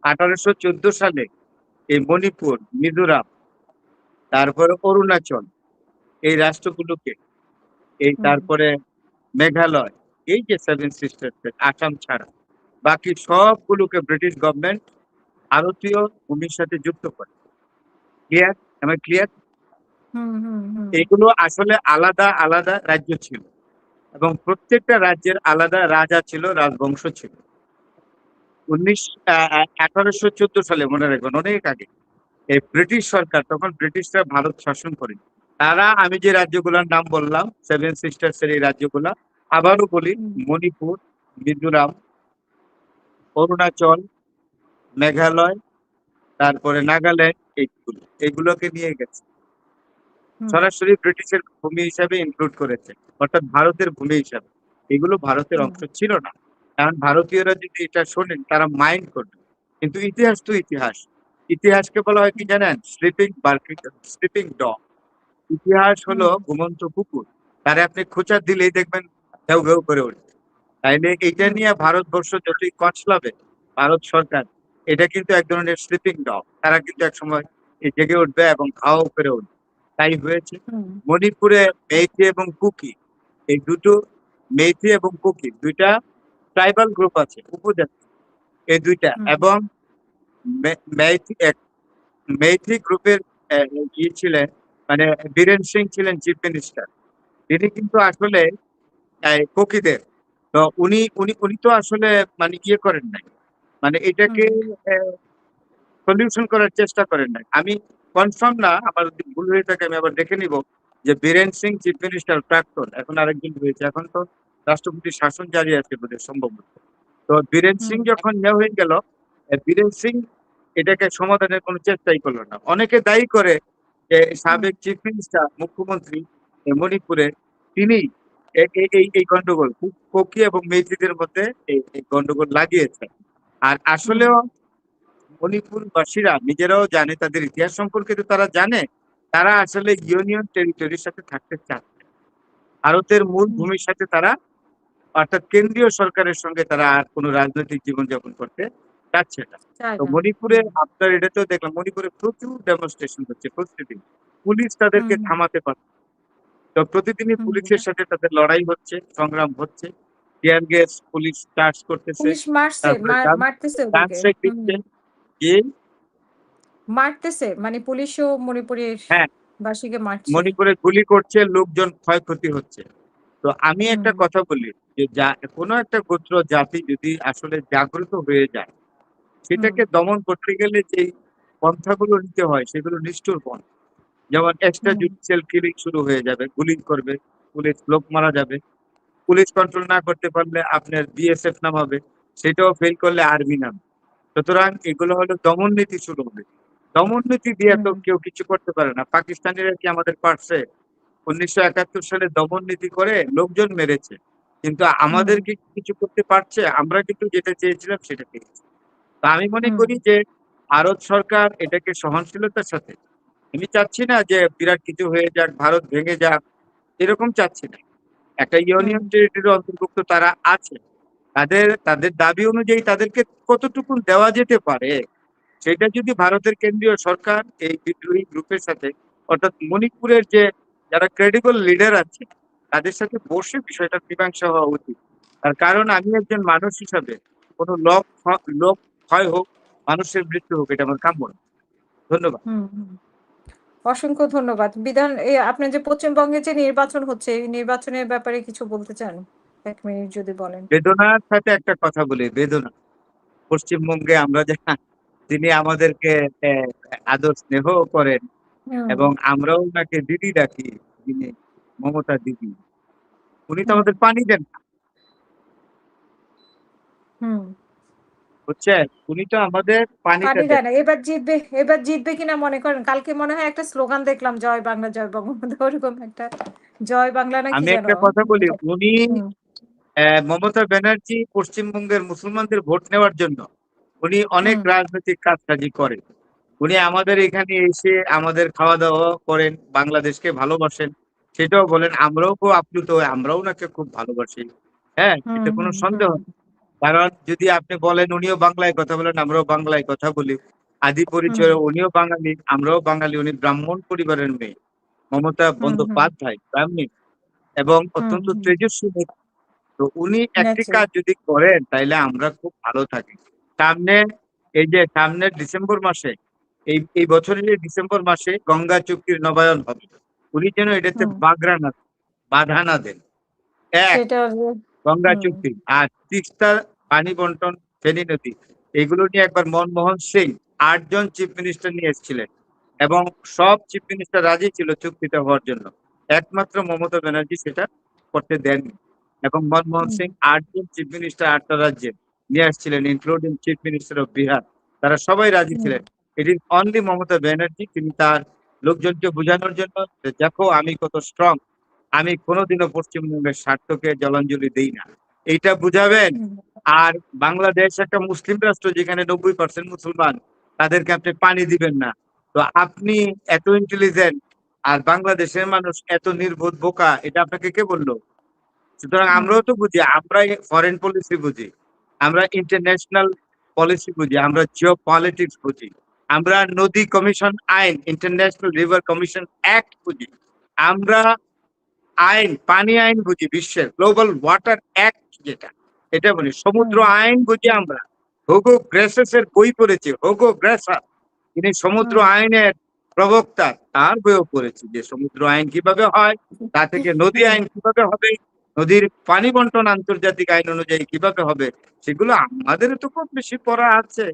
1814 সালে এই মণিপুর, মিজোরাম, তারপরে অরুণাচল, এই রাষ্ট্রগুলোকে, এই হুম তারপরে মেঘালয়, এই যে সেভেন সিস্টার স্টেট, আসাম ছাড়া বাকি সবগুলোকে ব্রিটিশ গভর্নমেন্ট ভারতীয় ভূমির সাথে যুক্ত করে। ক্লিয়ার? আমার ক্লিয়ার? হুম হুম হুম এগুলো আসলে আলাদা আলাদা রাজ্য ছিল এবং প্রত্যেকটা রাজ্যের আলাদা রাজা ছিল, রাজবংশ ছিল। 1814 সালে, মনে রাখবেন, অনেক আগে এই ব্রিটিশ সরকার, তখন ব্রিটিশরা ভারত শাসন করে, তারা, আমি যে রাজ্যগুলোর নাম বললাম সেভেন সিস্টার্স এর এই রাজ্যগুলা, আবারও বলি, হুম মণিপুর, মিজোরাম, অরুণাচল, মেঘালয়, তারপরে নাগাল্যান্ড, এইগুলোকে নিয়ে গেছে, হুম সরাসরি ব্রিটিশের ভূমি হিসাবে ইনক্লুড করেছে, অর্থাৎ ভারতের ভূমি হিসাবে। এগুলো ভারতের হুম অংশ ছিল না, কারণ ভারতীয়রা যদি এটা শোনেন তারা মাইন্ড করবে। কিন্তু ইতিহাস তো ইতিহাস, ইতিহাসকে বলা হয় কি জানেন? Sleeping dog. ইতিহাস হলো হুম ঘুমন্ত কুকুর, তারে আপনি খোঁচা দিলেই দেখবেন ঘেউ ঘেউ করে উঠবে। তাইলে এইটা হুম নিয়ে ভারতবর্ষ যতই কচলাবে, ভারত সরকার, এটা কিন্তু এক ধরনের স্লিপিং ডগ, তারা কিন্তু এক সময় জেগে উঠবে এবং ঘাও করে উঠবে। তাই হয়েছে। হুম মণিপুরে মেইতি এবং কুকি, এই দুটো, মেইতি এবং কুকি দুইটা ট্রাইবাল গ্রুপ আছে, উপজাতি, এই দুইটা। হুম এবং মেইতি মেইতি গ্রুপের ইয়ে ছিলেন, মানে বীরেন সিং ছিলেন চিফ মিনিস্টার। তিনি কিন্তু আসলে কুকিদের, তো উনি উনি উনি তো আসলে মানে ইয়ে করেন নাই, মানে এটাকে হুম সলিউশন করার চেষ্টা করেন নাই। আমি কনফার্ম না, আমার যদি ভুল হয়ে থাকে আমি আবার দেখে নিব, যে বীরেন সিং চিফ মিনিস্টার প্রাক্তন, এখন আরেকজন হয়েছে, এখন তো রাষ্ট্রপতির শাসন জারি আছে বোধহয় সম্ভবত। তো বীরেন সিং হুম যখন ইয়ে হয়ে গেল, বীরেন সিং এটাকে সমাধানের কোনো চেষ্টাই করলো না। অনেকে দায়ী করে যে হুম সাবেক চিফ মিনিস্টার, মুখ্যমন্ত্রী মণিপুরের, তিনি এই গন্ডগোল কুকি এবং মেইতিদের মধ্যে এই গন্ডগোল লাগিয়েছে। আর হুম আসলেও মণিপুরবাসীরা নিজেরাও জানে, তাদের ইতিহাস সম্পর্কে তো তারা জানে, তারা আসলে ইউনিয়ন টেরিটরির সাথে থাকতে চাচ্ছে, ভারতের মূল হুম ভূমির সাথে তারা, অর্থাৎ কেন্দ্রীয় সরকারের সঙ্গে তারা আর কোনো রাজনৈতিক জীবনযাপন করতে চাচ্ছে না। চাই তো না। মণিপুরে হুম আপনার এটাতেও দেখলাম, মণিপুরে প্রচুর ডেমনস্ট্রেশন হচ্ছে প্রতিদিন, পুলিশ হুম তাদেরকে হুম থামাতে পারছে না। তো প্রতিদিনই হুম পুলিশের সাথে তাদের লড়াই হচ্ছে, সংগ্রাম হচ্ছে, টিয়ার গ্যাস পুলিশ চার্জ করতেছে, পুলিশ মারছে, তারপরে মারতেছে গান ওদেরকে। স্ট্রাইক হুম দিচ্ছে। এই, মারতেছে, মানে পুলিশও মণিপুরের হ্যাঁ, বাসীকে মারছে। মণিপুরে গুলি করছে, লোকজন ক্ষয়ক্ষতি হচ্ছে। তো আমি হুম একটা কথা বলি, যে কোনো একটা গোত্র জাতি যদি আসলে জাগ্রত হয়ে যায়, হুম সেটাকে দমন করতে গেলে যে পন্থাগুলো নিতে হয় সেগুলো নিষ্ঠুর পন্থা। যেমন এক্সট্রা হুম জুডিশিয়াল কিলিং শুরু হয়ে যাবে, গুলি করবে, পুলিশ লোক মারা যাবে, পুলিশ কন্ট্রোল না করতে পারলে আপনার বিএসএফ নামাবে, সেটাও ফেল করলে আর্মি নামবে। সুতরাং এগুলো হলো দমন নীতি শুরু হবে। দমন নীতি দিয়ে তো হুম কেউ কিছু করতে পারে না। পাকিস্তানিরা কি আমাদের পারছে? 1971 সালে দমন নীতি করে লোকজন মেরেছে, কিন্তু হুম আমাদের কি কিছু করতে পারছে? আমরা কিন্তু যেটা চেয়েছিলাম সেটা পেয়েছি। তো আমি মনে হুম করি যে ভারত সরকার এটাকে সহনশীলতার সাথে, আমি চাচ্ছি না যে বিরাট কিছু হয়ে যাক, ভারত ভেঙে যাক, এরকম চাচ্ছি না। একটা হুম ইউনিয়ন টেরিটরি অন্তর্ভুক্ত তারা আছে, তাদের তাদের দাবি অনুযায়ী তাদেরকে কতটুকু দেওয়া যেতে পারে, সেটা যদি ভারতের কেন্দ্রীয় সরকার এই বিদ্রোহী গ্রুপের সাথে, অর্থাৎ মণিপুরের যে যারা ক্রেডিবল লিডার আছে, তাদের সাথে বসে বিষয়টা মীমাংসা হওয়া উচিত। তার কারণ আমি একজন মানুষ হিসাবে কোনো লোক ক্ষয় হোক, মানুষের মৃত্যু হোক, এটা আমার কাম্য না। ধন্যবাদ। হুম হুম। অসংখ্য ধন্যবাদ। আপনার যে পশ্চিমবঙ্গে যে নির্বাচন হচ্ছে, এই নির্বাচনের ব্যাপারে কিছু বলতে চান? ১ মিনিট যদি বলেন। বেদনার সাথে একটা কথা বলি, বেদনা, পশ্চিমবঙ্গে আমরা যিনি আমাদেরকে আহ, আদর স্নেহ করেন, হুম এবং আমরাও ওনাকে দিদি ডাকি, যিনি মমতা দিদি, উনি তো হুম আমাদের পানি দেন না, হুম। বুঝছেন? উনি তো আমাদের পানিটা পানি দেন। দেয় না। এবার জিতবে কিনা মনে করেন? কালকে মনে হয় একটা স্লোগান দেখলাম, জয় বাংলা জয় বঙ্গবন্ধু, ওরকম একটা জয় বাংলা না কি আমি যেন? একটা কথা বলি, এটা উনি হুম মমতা ব্যানার্জি পশ্চিমবঙ্গের মুসলমানদের ভোট নেওয়ার জন্য উনি অনেক হুম রাজনৈতিক কাজকাজি করেন। উনি আমাদের এখানে এসে আমাদের খাওয়া দাওয়া করেন, বাংলাদেশকে ভালোবাসেন, সেটাও বলেন। আমরাও খুব আপ্লুত হই, আমরাও ওনাকে খুব ভালোবাসি। হ্যাঁ, হুম এতে কোনো হুম হুম সন্দেহ নেই। কারণ যদি আপনি বলেন উনিও বাংলায় কথা বলেন, আমরাও বাংলায় কথা বলি। আদি হুম, পরিচয়ে উনিও বাঙালি, আমরাও বাঙালি। উনি ব্রাহ্মণ পরিবারের মেয়ে। মমতা হুম, হুম, বন্দ্যোপাধ্যায় ব্রাহ্মী এবং হুম, অত্যন্ত হুম, তেজস্বী ব্যক্তি। তো উনি একটি ন্যাচারাল। কাজ যদি করেন তাইলে আমরা খুব ভালো থাকি। সামনে এই যে সামনের ডিসেম্বর মাসে এই বছরের এই ডিসেম্বর মাসে গঙ্গা চুক্তির নবায়ন হবে। উনি যেন এটাতে হুম, বাধা না দেন। এক, সেটা গঙ্গা হুম, চুক্তি। আর তিস্তা পানি বন্টন, ফেনী নদী, এগুলো নিয়ে একবার মনমোহন সিং ৮ জন চিফ মিনিস্টার নিয়ে এসেছিলেন এবং সব চিফ মিনিস্টার রাজি ছিল চুক্তিটা হওয়ার জন্য। একমাত্র মমতা ব্যানার্জি সেটা করতে দেননি এবং মনমোহন হুম, সিং ৮ জন চিফ মিনিস্টার ৮টা রাজ্যে নিয়ে আসছিলেন, including chief minister of Bihar. তারা সবাই রাজি হুম, ছিলেন। It is only Mamata Banerjee, তিনি তার লোকজনকে বোঝানোর জন্য যে দেখো আমি কত স্ট্রং, আমি কোনোদিনও পশ্চিমবঙ্গের স্বার্থকে জলাঞ্জলি দিই না, এইটা বুঝাবেন। হুম, আর বাংলাদেশ একটা মুসলিম রাষ্ট্র, যেখানে 90% মুসলমান, তাদেরকে আপনি পানি দিবেন না। তো আপনি এত ইন্টেলিজেন্ট আর বাংলাদেশের মানুষ এত নির্বোধ বোকা, এটা আপনাকে কে বললো? সুতরাং হুম, আমরাও তো বুঝি, আমরাই ফরেন পলিসি বুঝি, আমরা ইন্টারন্যাশনাল পলিসি বুঝি, আমরা জিও পলিটিক্স বুঝি, আমরা নদী কমিশন আইন, ইন্টারন্যাশনাল রিভার কমিশন অ্যাক্ট বুঝি, আমরা পানি আইন বুঝি, বিশ্বের গ্লোবাল ওয়াটার অ্যাক্ট যেটা, এটা বলি, সমুদ্র হুম, আইন বুঝি আমরা। হোগো গ্রেসাস এর বই পড়েছি, হোগো গ্রেসাস, তিনি সমুদ্র হুম, আইনের প্রবক্তা, তার বইও পড়েছি যে সমুদ্র আইন কিভাবে হয়, তা থেকে নদী হুম, আইন কিভাবে হবে, নদীর পানি বন্টন আন্তর্জাতিক আইন অনুযায়ী কিভাবে হবে, সেগুলো আমাদেরও তো খুব বেশি পড়া আছে।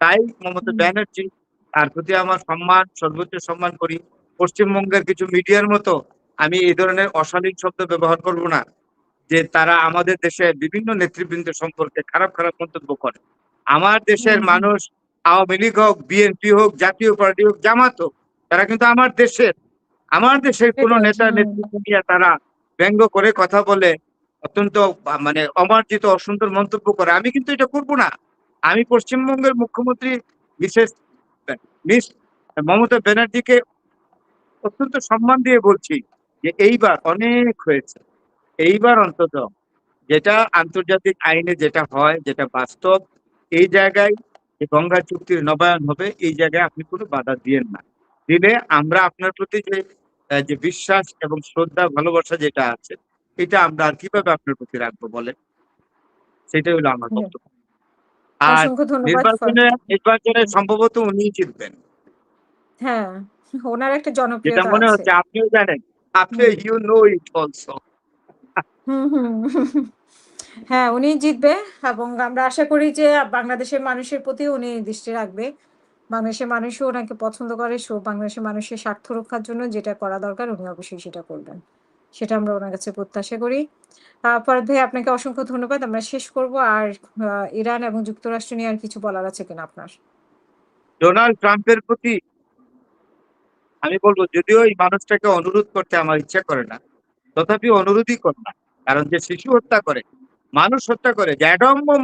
তাই মমতা হুম, ব্যানার্জি, তার প্রতি আমার সম্মান, সর্বোচ্চ সম্মান করি। পশ্চিমবঙ্গের কিছু মিডিয়ার মতো আমি এই ধরনের অশালীন শব্দ ব্যবহার করব না, যে তারা আমাদের দেশে বিভিন্ন নেতৃবৃন্দ সম্পর্কে খারাপ খারাপ মন্তব্য করে। আমার দেশের হুম, হুম, মানুষ, আওয়ামী লীগ হোক, বিএনপি হোক, জাতীয় পার্টি হোক, জামাত হোক, তারা কিন্তু আমার দেশের কোন সেটাই, নেতা হুম, নেতৃত্ব নিয়ে তারা ব্যঙ্গ করে কথা বলে, অত্যন্ত মানে অমার্জিত অসুন্দর মন্তব্য করে। আমি কিন্তু এটা করব না। আমি পশ্চিমবঙ্গের মুখ্যমন্ত্রী মিসেস মিস মমতা ব্যানার্জিকে অত্যন্ত সম্মান দিয়ে বলছি যে এইবার অনেক হয়েছে। এইবার অন্তত যেটা আন্তর্জাতিক আইনে যেটা হয়, যেটা বাস্তব, এই জায়গায় যে গঙ্গা চুক্তির নবায়ন হবে, এই জায়গায় আপনি কোনো বাধা দিয়েন না। দিলে আমরা আপনার প্রতি যে বিশ্বাস এবং শ্রদ্ধা ভালোবাসা যেটা আছে, এটা আমরা আর কিভাবে আপনার প্রতি রাখবো বলেন? সেটাই হলো আমার হুম। বক্তব্য। আর অসংখ্য ধন্যবাদ নির্বাচনে নির্বাচনে হুম, সম্ভবত উনিই জিতবেন। হ্যাঁ, ওনার একটা যেটা জনপ্রিয়তা মনে আছে। হচ্ছে আপনিও জানেন। আপনি হুম, ইউ নো ইট অলসো। হুম, হুম। হ্যাঁ, উনিই জিতবে এবং আমরা আশা করি যে বাংলাদেশের মানুষের প্রতি উনি দৃষ্টি রাখবে। বাংলাদেশের মানুষও ওনাকে পছন্দ করে। বাংলাদেশের মানুষের স্বার্থ রক্ষার জন্য যেটা করা দরকার উনি অবশ্যই সেটা করবেন। সেটা আমরা ওনার কাছে প্রত্যাশা করি। ফরহাদ ভাই আপনাকে অসংখ্য ধন্যবাদ। আমরা শেষ করব। আর ইরান এবং যুক্তরাষ্ট্র নিয়ে আর কিছু বলার আছে কিনা আপনার? ডোনাল্ড ট্রাম্পের প্রতি আমি বলবো, যদিও এই মানুষটাকে অনুরোধ করতে আমার ইচ্ছা করে না, তথাপি অনুরোধই করলাম। কারণ যে শিশু হত্যা করে, মানুষ হত্যা করে, যে অ্যাটম বোম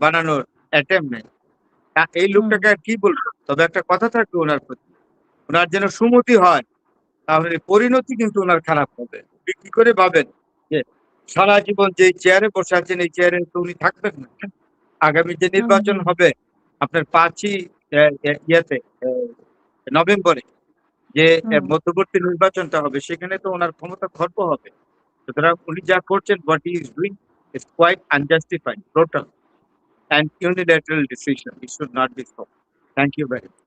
বানানোর অ্যাটেম্প নেই, এই হুম, লোকটাকে আর কি বলবো? তবে একটা কথা থাকবে ওনার প্রতি, ওনার যেন সুমতি হয়, তাহলে পরিণতি কিন্তু ওনার খারাপ হবে। আপনি কি করে ভাবেন যে সারা জীবন যে চেয়ারে বসে আছেন, এই চেয়ারে তো উনি থাকবেন না? আগামী যে হুম, নির্বাচন হুম, হবে আপনার ৫ই ইয়েতে, নভেম্বরে, যে হুম। মধ্যবর্তী নির্বাচনটা হবে, সেখানে তো ওনার ক্ষমতা খর্ব হবে। সুতরাং উনি যা করছেন, what he is doing is quite unjustified, total and unilateral decision. It should not be so. Thank you very much.